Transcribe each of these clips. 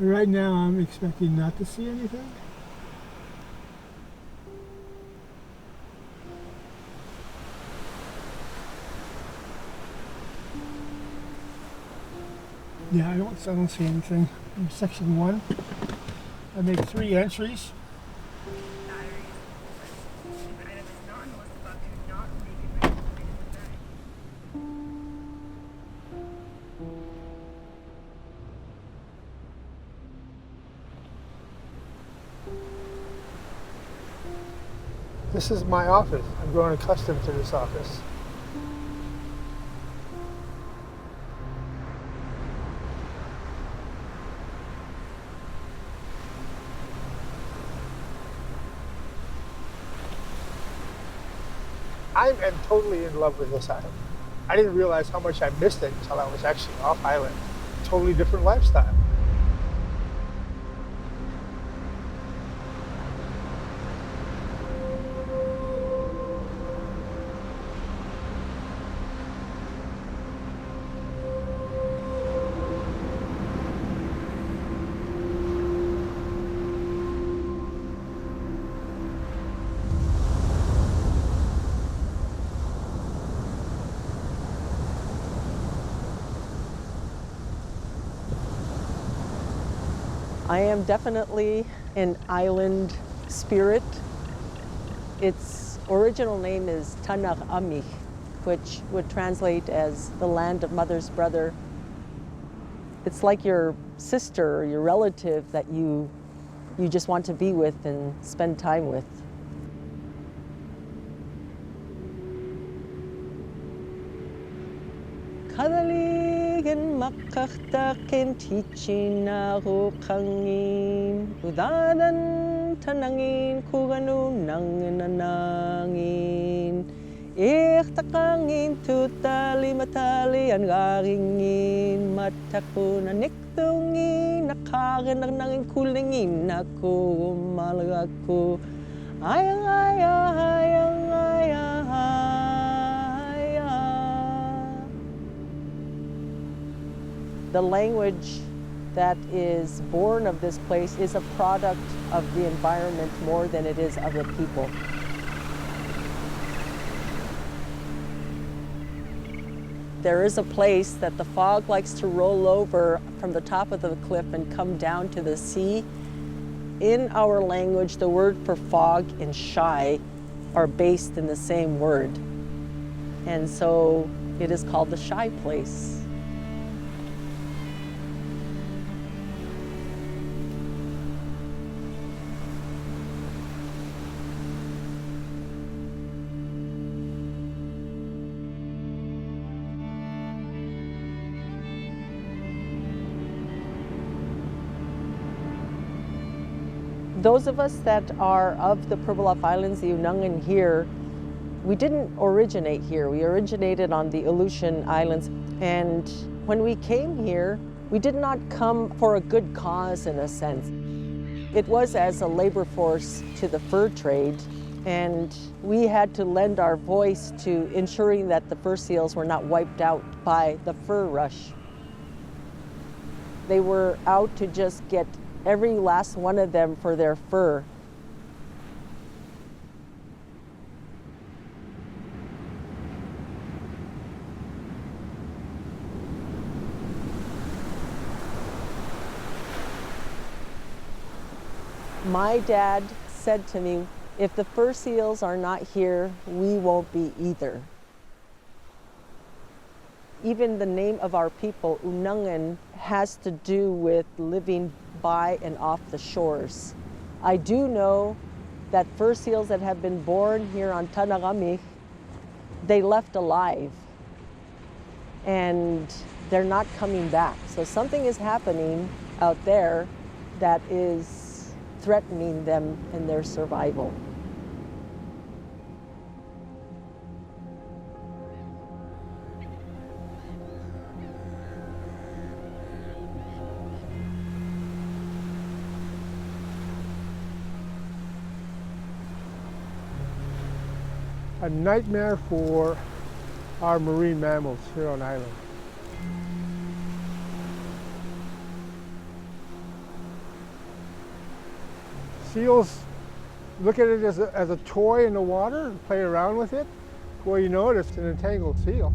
Right now I'm expecting not to see anything. Yeah, I don't see anything. In section 1, I made 3 entries. This is my office. I'm growing accustomed to this office. I am totally in love with this island. I didn't realize how much I missed it until I was actually off island. Totally different lifestyle. I am definitely an island spirit. Its original name is Tanag Amich, which would translate as the land of mother's brother. It's like your sister or your relative that you just want to be with and spend time with. Kadaligan makaktakin tichinaro kangin udadan tanangin kuganu nanginanangin takangin tutali matali ang garingin matakuna niktungin nakarin nangin kulingin ako malagaku ayang ayang ayang. The language that is born of this place is a product of the environment more than it is of the people. There is a place that the fog likes to roll over from the top of the cliff and come down to the sea. In our language, the word for fog and shy are based in the same word. And so it is called the shy place. Those of us that are of the Pribilof Islands, the Unangan here, we didn't originate here. We originated on the Aleutian Islands. And when we came here, we did not come for a good cause in a sense. It was as a labor force to the fur trade. And we had to lend our voice to ensuring that the fur seals were not wiped out by the fur rush. They were out to just get every last one of them for their fur. My dad said to me, if the fur seals are not here, we won't be either. Even the name of our people, Unangan, has to do with living by and off the shores. I do know that fur seals that have been born here on Tanag Amich, they left alive and they're not coming back. So something is happening out there that is threatening them in their survival. A nightmare for our marine mammals here on island. Seals look at it as a toy in the water and play around with it. Before you know it, it's an entangled seal.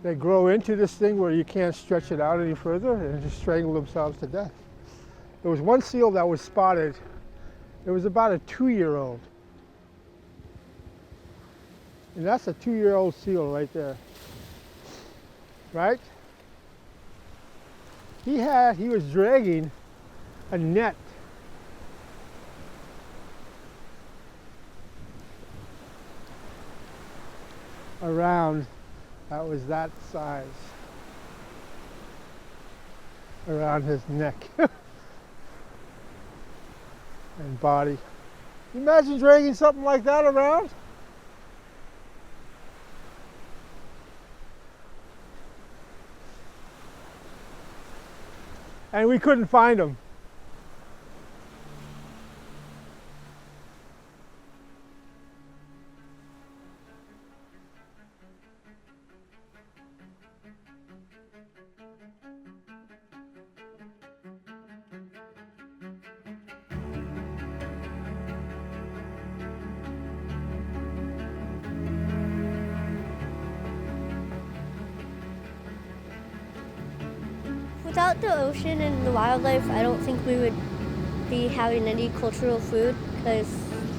They grow into this thing where you can't stretch it out any further and just strangle themselves to death. There was one seal that was spotted. It was about a 2-year-old. And that's a 2-year-old seal right there. Right? He was dragging a net. Around, that was that size. Around his neck and body. Imagine dragging something like that around. And we couldn't find him. Without the ocean and the wildlife, I don't think we would be having any cultural food, because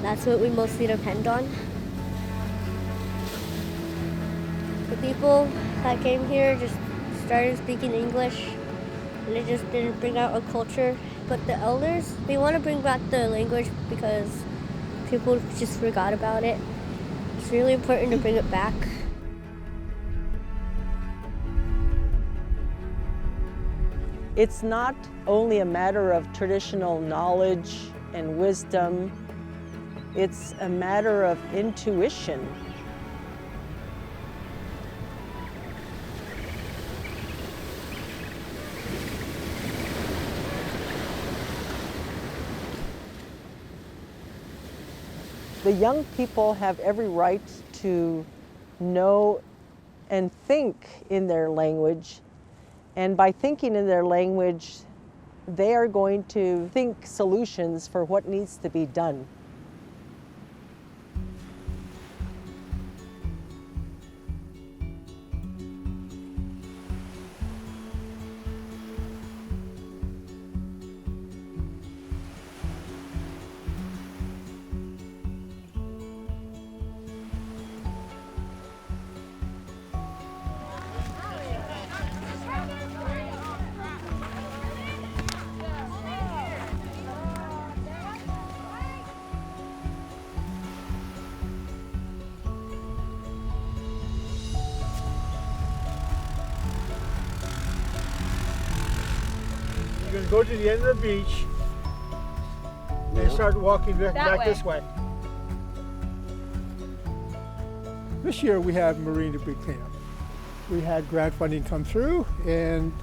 that's what we mostly depend on. The people that came here just started speaking English, and it just didn't bring out a culture. But the elders, they want to bring back the language because people just forgot about it. It's really important to bring it back. It's not only a matter of traditional knowledge and wisdom, it's a matter of intuition. The young people have every right to know and think in their language. And by thinking in their language, they are going to think solutions for what needs to be done. You're gonna go to the end of the beach and start walking back this way. This year we have marine debris cleanup. We had grant funding come through, and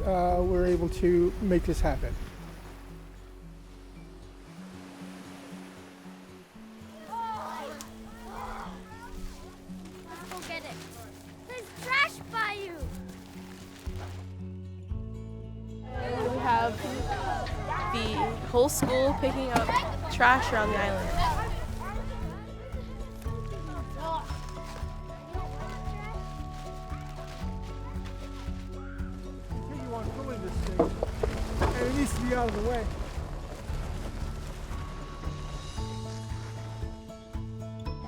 we're able to make this happen. Let's go get it. There's trash by you. We have the whole school picking up trash around the island. Continue on pulling this thing, and it needs to be out of the way.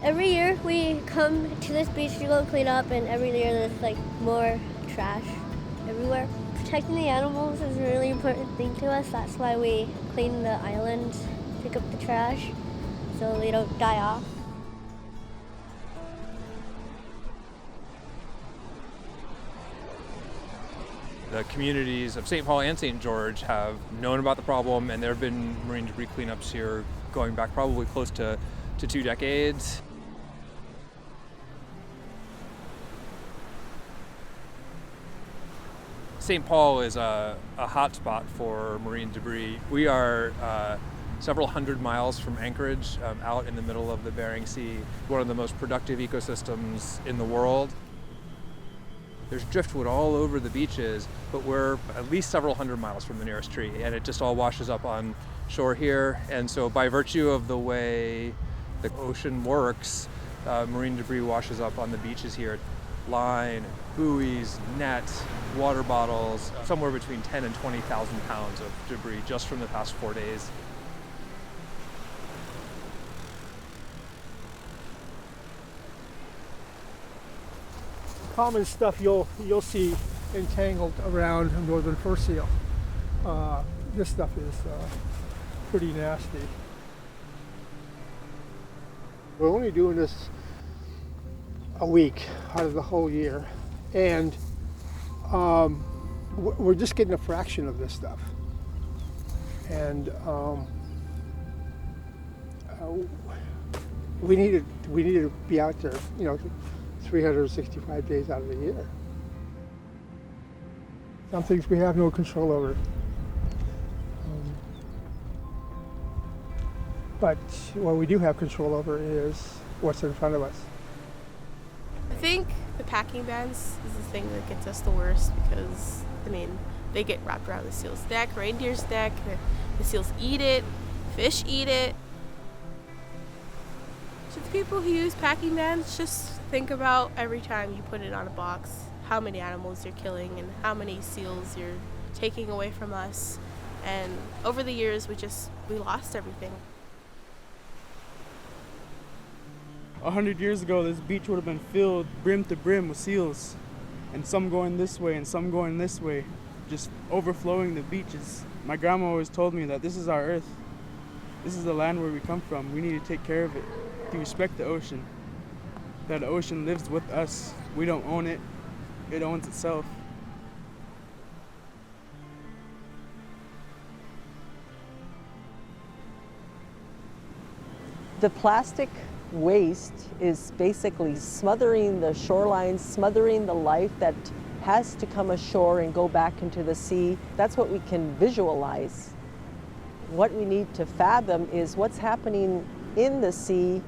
Every year we come to this beach to go clean up, and every year there's like more trash everywhere. Protecting the animals is a really important thing to us. That's why we clean the island, pick up the trash, so they don't die off. The communities of St. Paul and St. George have known about the problem, and there have been marine debris cleanups here going back probably close to 2 decades. St. Paul is a hot spot for marine debris. We are several hundred miles from Anchorage, out in the middle of the Bering Sea, one of the most productive ecosystems in the world. There's driftwood all over the beaches, but we're at least several hundred miles from the nearest tree, and it just all washes up on shore here. And so by virtue of the way the ocean works, marine debris washes up on the beaches here. Line, buoys, nets, water bottles, somewhere between 10 and 20,000 pounds of debris just from the past 4 days. Common stuff you'll see entangled around northern fur seal. This stuff is pretty nasty. We're only doing this a week out of the whole year, and we're just getting a fraction of this stuff. And we need to be out there, 365 days out of the year. Some things we have no control over. But what we do have control over is what's in front of us. I think the packing bans is the thing that gets us the worst because, they get wrapped around the seal's neck, reindeer's neck, the seals eat it, fish eat it. To the people who use packing bans, just think about every time you put it on a box, how many animals you're killing and how many seals you're taking away from us. And over the years, we lost everything. 100 years ago, this beach would have been filled brim to brim with seals, and some going this way and some going this way, just overflowing the beaches. My grandma always told me that this is our earth. This is the land where we come from. We need to take care of it, to respect the ocean. That the ocean lives with us. We don't own it. It owns itself. The plastic waste is basically smothering the shorelines, smothering the life that has to come ashore and go back into the sea. That's what we can visualize. What we need to fathom is what's happening in the sea.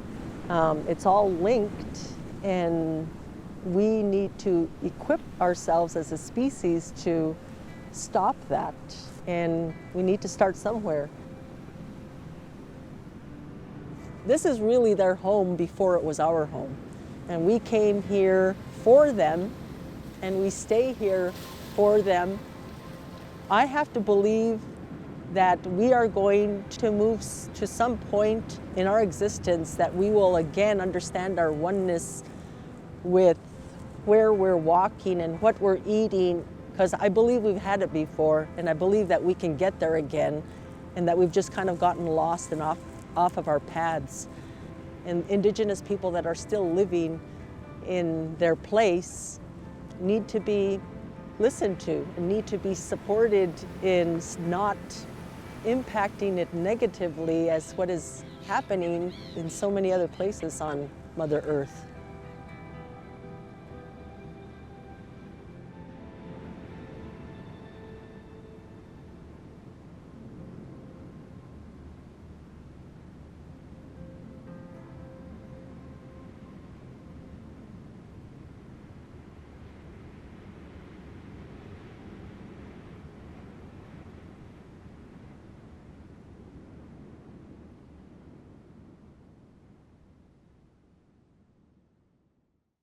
It's all linked, and we need to equip ourselves as a species to stop that, and we need to start somewhere. This is really their home before it was our home, and we came here for them, and we stay here for them. I have to believe that we are going to move to some point in our existence that we will again understand our oneness with where we're walking and what we're eating, because I believe we've had it before, and I believe that we can get there again, and that we've just kind of gotten lost and off of our paths. And Indigenous people that are still living in their place need to be listened to and need to be supported in not impacting it negatively as what is happening in so many other places on Mother Earth.